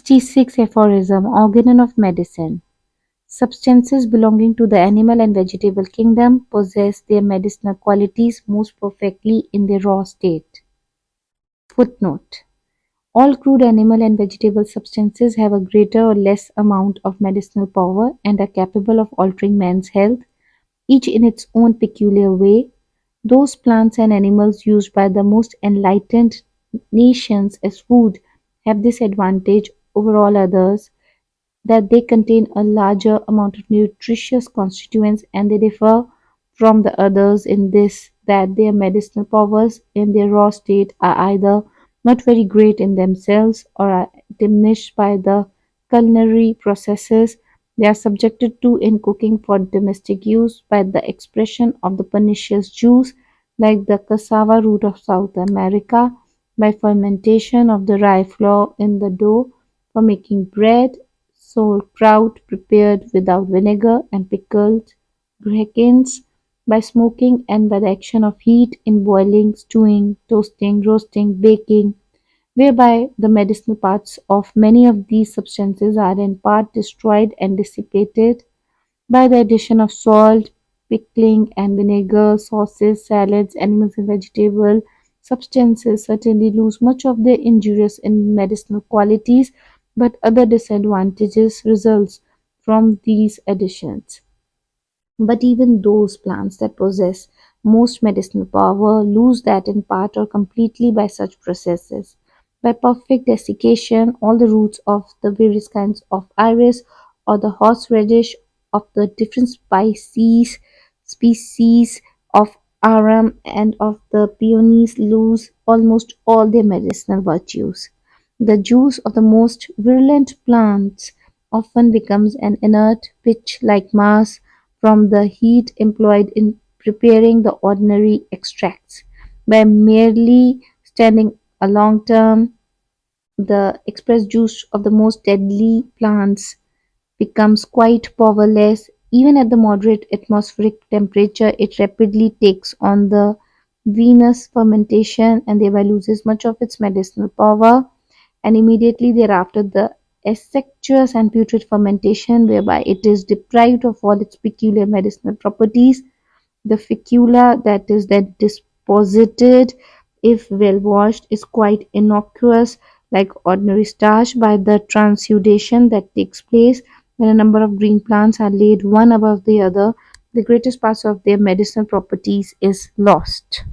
66 Aphorism Organon of Medicine. Substances belonging to the animal and vegetable kingdom possess their medicinal qualities most perfectly in their raw state. Footnote: all crude animal and vegetable substances have a greater or less amount of medicinal power and are capable of altering man's health, each in its own peculiar way. Those plants and animals used by the most enlightened nations as food have this advantage over all others, that they contain a larger amount of nutritious constituents, and they differ from the others in this, that their medicinal powers in their raw state are either not very great in themselves or are diminished by the culinary processes they are subjected to in cooking for domestic use by the expression of the pernicious juice, like the cassava root of South America, by fermentation of the rye flour in the dough for making bread, sauerkraut prepared without vinegar, and pickled gherkins by smoking and by the action of heat in boiling, stewing, toasting, roasting, baking, whereby the medicinal parts of many of these substances are in part destroyed and dissipated by the addition of salt, pickling, and vinegar. Sauces, salads, animals and vegetable substances certainly lose much of their injurious and medicinal qualities, but other disadvantages results from these additions. But even those plants that possess most medicinal power lose that in part or completely by such processes. By perfect desiccation, all the roots of the various kinds of iris or the horseradish of the different species of arum and of the peonies lose almost all their medicinal virtues. The juice of the most virulent plants often becomes an inert pitch-like mass from the heat employed in preparing the ordinary extracts. By merely standing a long term, the expressed juice of the most deadly plants becomes quite powerless. Even at the moderate atmospheric temperature, it rapidly takes on the venous fermentation and thereby loses much of its medicinal power. And immediately thereafter, the asexuous and putrid fermentation, whereby it is deprived of all its peculiar medicinal properties. The fecula that is then deposited, if well washed, is quite innocuous, like ordinary starch. By the transudation that takes place when a number of green plants are laid one above the other, the greatest parts of their medicinal properties is lost.